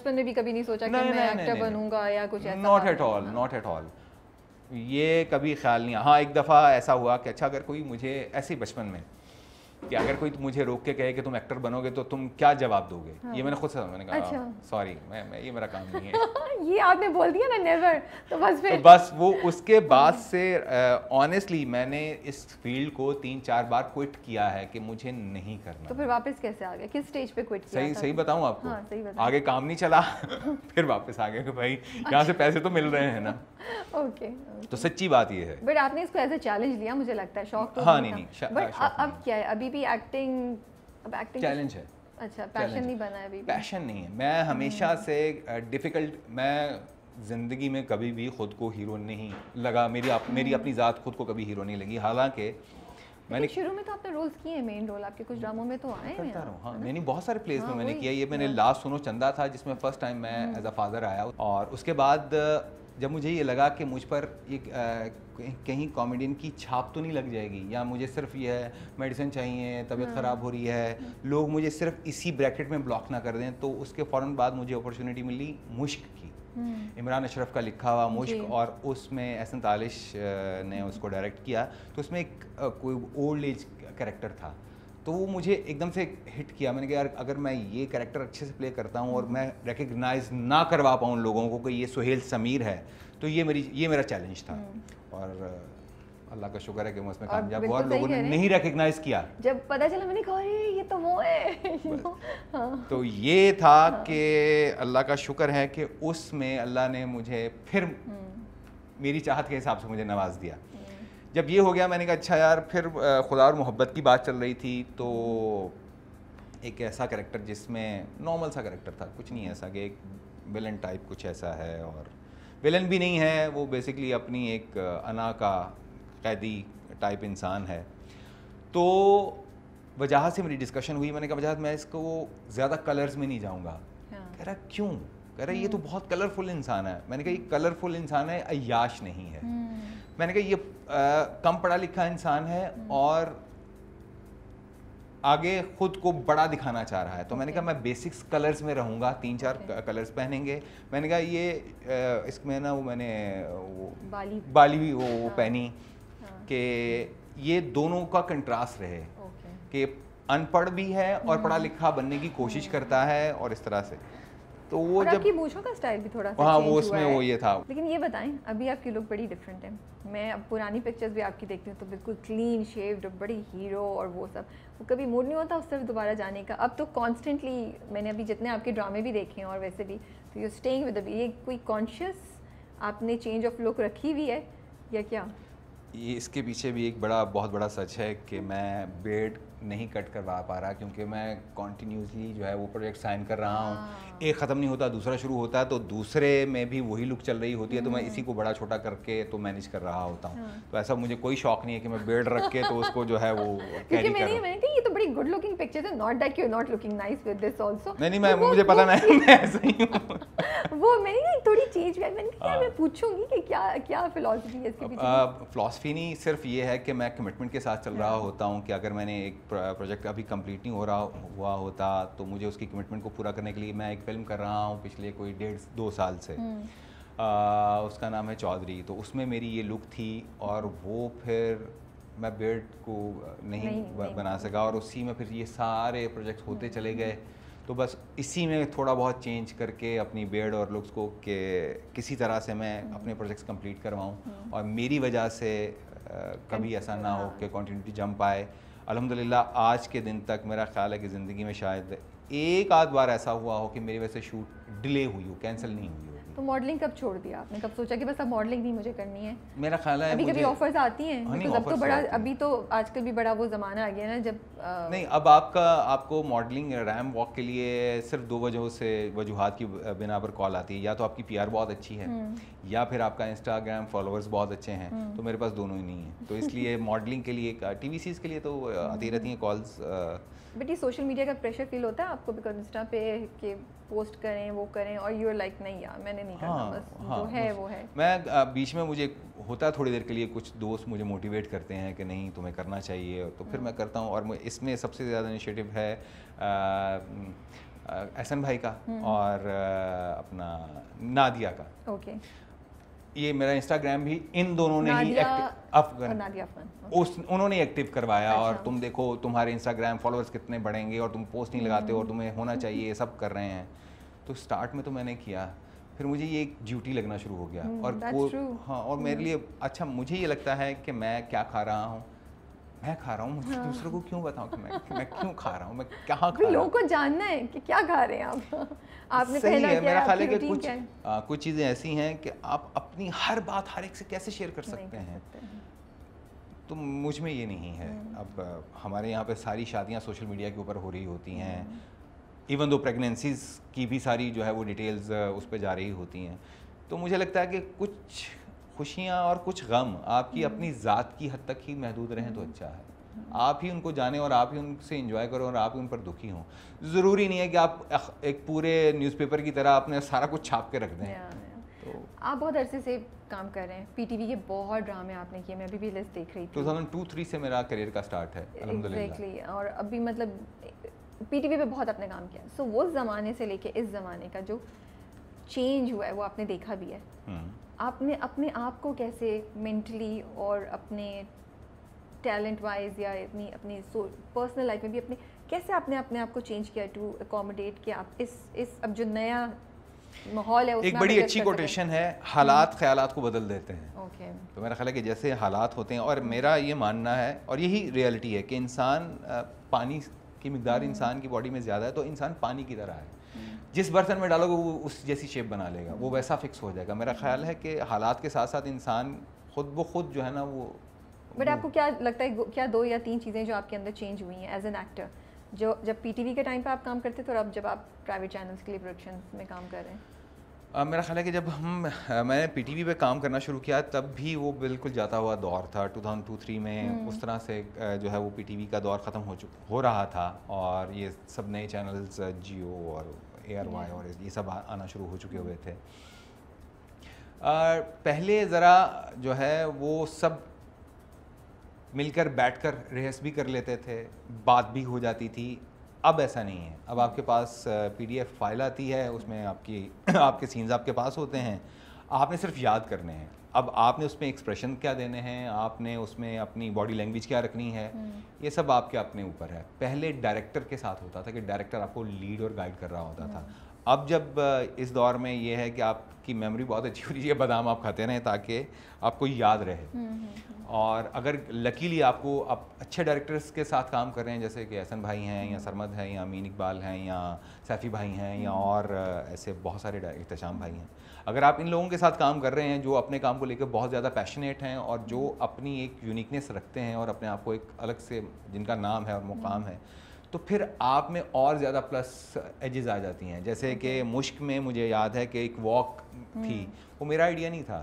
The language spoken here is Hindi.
बचपन में भी कभी नहीं सोचा कि मैं एक्टर बनूंगा या कुछ ऐसा? Not at all, not at all, ये कभी ख्याल नहीं। हाँ, एक दफ़ा ऐसा हुआ कि अच्छा, अगर कोई मुझे ऐसे ही बचपन में कि अगर कोई मुझे रोक के कहे कि तुम एक्टर बनोगे तो तुम क्या जवाब दोगे? हाँ। ये मैंने खुद समझा, मैंने कहा अच्छा। सॉरी, मैं ये मेरा काम नहीं है। ये आपने बोल दिया ना नेवर, तो बस फिर तो बस वो उसके बाद से ऑनेस्टली मैंने इस फील्ड को 3-4 बार क्विट किया है कि मुझे नहीं करना। तो फिर वापस कैसे आ गए? किस स्टेज पे क्विट किया? सही बताऊं आपको? हाँ, सही बताऊं। आगे काम नहीं चला फिर वापस आ गए कि भाई यहाँ से पैसे तो मिल रहे हैं ना। ओके। तो सच्ची बात ये है। बट आपने इसको एज ए चैलेंज लिया, मुझे लगता है। शौक तो हाँ, नहीं, बट अब क्या है? अभी भी एक्टिंग, अब एक्टिंग चैलेंज है। अच्छा, पैशन नहीं बना है अभी? पैशन नहीं है। मैं हमेशा से डिफ़िकल्ट, मैं ज़िंदगी में कभी भी खुद को हीरो नहीं लगा, मेरी अपनी ज़ात खुद को कभी हीरो नहीं लगी। हालांकि मैंने शुरू में तो आपने रोल्स किए हैं, मेन रोल आपके कुछ ड्रामों में तो आए हैं। करता रहा, हाँ, मैंने बहुत सारे प्लेस में मैंने किया। ये मैंने लास्ट सुनो चंदा था जिसमें फर्स्ट टाइम मैं एज अ फादर आया, और उसके बाद जब मुझे ये लगा कि मुझ पर एक कहीं कॉमेडियन की छाप तो नहीं लग जाएगी, या मुझे सिर्फ ये है मेडिसिन चाहिए, तबीयत ख़राब हो रही है, लोग मुझे सिर्फ इसी ब्रैकेट में ब्लॉक ना कर दें, तो उसके फ़ौरन बाद मुझे अपॉर्चुनिटी मिली मुश्क की, इमरान अशरफ का लिखा हुआ मुश्क, और उसमें एहसन तालिश ने उसको डायरेक्ट किया। तो उसमें एक कोई ओल्ड एज कैरेक्टर था, तो वो मुझे एकदम से हिट किया। मैंने कहा यार, अगर मैं ये कैरेक्टर अच्छे से प्ले करता हूँ और मैं रिकग्नाइज ना करवा पाऊँ लोगों को कि ये सुहेल समीर है, तो ये मेरा चैलेंज था। और अल्लाह का शुक्र है कि मैं उसमें कामयाब हुआ और लोगों ने नहीं रिकग्नाइज किया। जब पता चला मैंने कहा ये तो वो है। हाँ। तो ये था कि अल्लाह का शुक्र है कि उसमें अल्लाह ने मुझे फिर मेरी चाहत के हिसाब से मुझे नवाज दिया। जब ये हो गया, मैंने कहा अच्छा यार, फिर खुदा और मोहब्बत की बात चल रही थी, तो एक ऐसा कैरेक्टर जिसमें नॉर्मल सा कैरेक्टर था, कुछ नहीं ऐसा कि एक विलन टाइप कुछ ऐसा है, और विलन भी नहीं है वो, बेसिकली अपनी एक अना का कैदी टाइप इंसान है। तो वजह से मेरी डिस्कशन हुई, मैंने कहा वजह मैं इसको ज़्यादा कलर्स में नहीं जाऊँगा। कह रहा क्यों? कह रहा ये तो बहुत कलरफुल इंसान है। मैंने कहा ये कलरफुल इंसान है, अय्याश नहीं है। मैंने कहा ये कम पढ़ा लिखा इंसान है और आगे खुद को बड़ा दिखाना चाह रहा है। तो मैंने कहा मैं बेसिक्स कलर्स में रहूँगा, 3-4 कलर्स पहनेंगे। मैंने कहा ये इसमें ना वो मैंने वो बाली भी वो पहनी कि ये दोनों का कंट्रास्ट रहे, कि अनपढ़ भी है और पढ़ा लिखा बनने की कोशिश करता है, और इस तरह से। तो वो और जब आपकी मूंछों का स्टाइल भी थोड़ा सा हाँ, चेंज वो उसमें हुआ है। वो ये था। लेकिन ये बताएं, अभी आपकी लुक बड़ी डिफरेंट है। मैं अब पुरानी पिक्चर्स भी आपकी देखती हूँ तो बिल्कुल क्लीन शेव्ड, बड़ी हीरो और वो सब। वो कभी मूड नहीं होता उस तरफ दोबारा जाने का? अब तो कॉन्स्टेंटली मैंने अभी जितने आपके ड्रामे भी देखे हैं और वैसे भी, तो यू स्टेइंग विद ये कोई कॉन्शियस आपने चेंज ऑफ लुक रखी हुई है या क्या? ये इसके पीछे भी एक बहुत बड़ा सच है कि मैं बेड नहीं कट करवा पा रहा, क्योंकि मैं कॉन्टीन्यूसली जो है वो प्रोजेक्ट साइन कर रहा हूँ। एक ख़त्म नहीं होता, दूसरा शुरू होता है, तो दूसरे में भी वही लुक चल रही होती है, तो मैं इसी को बड़ा छोटा करके तो मैनेज कर रहा होता हूँ। तो ऐसा मुझे कोई शौक नहीं है कि मैं बेड रख के तो उसको जो है वो कैरी कर रहा हूँ। मैंने कहा ये तो बड़ी गुड लुकिंग पिक्चर्स है, not that you are not looking nice with this also. नहीं, मुझे पता नहीं, मैं ऐसा ही हूँ। वो मैंने थोड़ी चेंज किया, मैंने कहा मैं पूछूंगी कि क्या फिलॉसफी है इसके पीछे। फिलॉसफी नहीं, सिर्फ ये है कि मैं कमिटमेंट के साथ चल रहा होता हूँ कि अगर मैंने एक प्रोजेक्ट अभी कंप्लीट नहीं हुआ होता तो मुझे उसकी कमिटमेंट को पूरा करने के लिए, मैं एक फिल्म कर रहा हूँ पिछले कोई 1.5-2 साल से, उसका नाम है चौधरी। तो उसमें मेरी ये लुक थी और वो फिर मैं बेड को नहीं बना सका, और उसी में फिर ये सारे प्रोजेक्ट्स होते चले गए। तो बस इसी में थोड़ा बहुत चेंज करके अपनी बेड और लुक्स को कि किसी तरह से मैं अपने प्रोजेक्ट्स कंप्लीट करवाऊँ और मेरी वजह से कभी ऐसा ना हो कि कॉन्टिन्यूटी जंप आए। अल्हम्दुलिल्लाह आज के दिन तक मेरा ख्याल है कि ज़िंदगी में शायद एक आध बार ऐसा हुआ हो कि मेरी वजह से शूट डिले हुई हो, कैंसिल नहीं हुई हो। तो मॉडलिंग कब छोड़ दिया आपने? कब सोचा कि बस अब मॉडलिंग नहीं मुझे करनी है? मेरा ख्याल है अभी कभी ऑफर्स आती हैं, अब तो बड़ा, अभी तो आजकल भी बड़ा वो ज़माना आ गया ना जब नहीं, अब आपको मॉडलिंग रैम वॉक के लिए सिर्फ 2 वजूहात की बिना पर कॉल आती है। या तो आपकी पीआर बहुत अच्छी है या फिर आपका इंस्टाग्राम फॉलोअर्स बहुत अच्छे हैं। तो मेरे पास दोनों ही नहीं है, तो इसलिए मॉडलिंग के लिए, टीवी सीरीज़ के लिए तो आती रहती हैं कॉल्स। बट ये सोशल मीडिया का प्रेशर फील होता है आपको? बिकॉज इंस्टा पे कि पोस्ट करें वो करें और यू आर लाइक नहीं यार मैंने नहीं करना, बस जो है वो है। मैं बीच में मुझे होता है थोड़ी देर के लिए, कुछ दोस्त मुझे मोटिवेट करते हैं कि नहीं तुम्हें करना चाहिए, तो फिर मैं करता हूँ। और इसमें सबसे ज़्यादा इनिशिएटिव है एहसन भाई का और अपना नादिया का। ओके। ये मेरा इंस्टाग्राम भी इन दोनों ने ही उन्होंने एक्टिव करवाया। अच्छा। और तुम देखो तुम्हारे इंस्टाग्राम फॉलोअर्स कितने बढ़ेंगे और तुम पोस्ट नहीं लगाते हो और तुम्हें होना चाहिए, ये सब कर रहे हैं। तो स्टार्ट में तो मैंने किया, फिर मुझे ये एक ड्यूटी लगना शुरू हो गया। और हाँ, और मेरे लिए अच्छा मुझे ये लगता है कि मैं क्या खा रहा हूँ, मैं खा रहा हूँ, मुझे दूसरों को क्यों बताऊँ कि मैं क्यों खा रहा हूँ, मैं कहाँ खा रहा हूँ। लोगों को जानना है कि क्या खा रहे हैं आप। आपने सही पहला है, मेरा ख्याल है कि क्या कुछ चीज़ें ऐसी हैं कि आप अपनी हर बात हर एक से कैसे शेयर कर सकते हैं, तो मुझ में ये नहीं है। अब हमारे यहाँ पे सारी शादियाँ सोशल मीडिया के ऊपर हो रही होती हैं, इवन दो प्रेगनेंसीज की भी सारी जो है वो डिटेल्स उस पर जा रही होती हैं। तो मुझे लगता है कि कुछ खुशियाँ और कुछ गम आपकी अपनी ज़ात की हद तक ही महदूद रहें तो अच्छा है। आप ही उनको जानें और आप ही उनसे एंजॉय करो और आप ही उन पर दुखी हों। ज़रूरी नहीं है कि आप एक पूरे न्यूज़पेपर की तरह अपने सारा कुछ छाप के रख दें। तो आप बहुत अरसे से काम कर रहे हैं, पीटीवी के बहुत ड्रामे आपने किए, मैं भी लिस्ट देख रही थी। 2002-03 से मेरा करियर का स्टार्ट है अल्हम्दुलिल्लाह। एग्जैक्टली। और अभी मतलब पीटीवी पे बहुत आपने काम किया। सो वो ज़माने से लेके इस ज़माने का जो चेंज हुआ है वो आपने देखा भी है। आपने अपने आप को कैसे मेंटली और अपने टैलेंट वाइज या अपनी पर्सनल लाइफ में भी अपने कैसे आपने अपने आप को चेंज किया टू अकोमोडेट कि आप इस अब जो नया माहौल है उसमें एक बड़ी अच्छी कोटेशन है, हालात ख्यालात को बदल देते हैं। ओके। तो मेरा ख्याल है कि जैसे हालात होते हैं, और मेरा ये मानना है और यही रियलिटी है कि इंसान पानी की मिकदार इंसान की बॉडी में ज़्यादा है तो इंसान पानी की तरह है। जिस बर्तन में डालोगे वो उस जैसी शेप बना लेगा, वो वैसा फिक्स हो जाएगा। मेरा ख्याल है कि हालात के साथ साथ इंसान खुद ब खुद जो है ना वो। बट आपको क्या लगता है, क्या 2 या 3 चीज़ें जो आपके अंदर चेंज हुई हैं एज एन एक्टर, जो जब पीटीवी के टाइम पे आप काम करते थे और अब जब आप प्राइवेट चैनल्स के लिए प्रोडक्शन में काम कर रहे हैं? मेरा ख्याल है कि जब मैंने पीटीवी पे काम करना शुरू किया तब भी वो बिल्कुल जाता हुआ दौर था। 2002-03 में उस तरह से जो है वो पीटीवी का दौर ख़त्म हो रहा था और ये सब नए चैनल्स जियो और ARY और ये सब आना शुरू हो चुके हुए थे। पहले ज़रा जो है वो सब मिलकर बैठकर रिहर्स भी कर लेते थे, बात भी हो जाती थी। अब ऐसा नहीं है। अब आपके पास PDF फाइल आती है, उसमें आपके सीन्स आपके पास होते हैं, आपने सिर्फ याद करने हैं। अब आपने उसमें एक्सप्रेशन क्या देने हैं, आपने उसमें अपनी बॉडी लैंग्वेज क्या रखनी है, ये सब आपके अपने ऊपर है। पहले डायरेक्टर के साथ होता था कि डायरेक्टर आपको लीड और गाइड कर रहा होता था। अब जब इस दौर में ये है कि आपकी मेमोरी बहुत अच्छी होनी चाहिए, बादाम आप खाते रहें ताकि आपको याद रहे। और अगर लकीली आपको आप अच्छे डायरेक्टर्स के साथ काम कर रहे हैं, जैसे कि एहसन भाई हैं या सरमद हैं या अमीन इकबाल हैं या सैफ़ी भाई हैं या और ऐसे बहुत सारे एहतशाम भाई हैं, अगर आप इन लोगों के साथ काम कर रहे हैं जो अपने काम को लेकर बहुत ज़्यादा पैशनेट हैं और जो अपनी एक यूनिकनेस रखते हैं और अपने आप को एक अलग से जिनका नाम है और मुकाम है, तो फिर आप में और ज़्यादा प्लस एजेस आ जाती हैं। जैसे कि मुश्क में मुझे याद है कि एक वॉक थी, वो मेरा आइडिया नहीं था।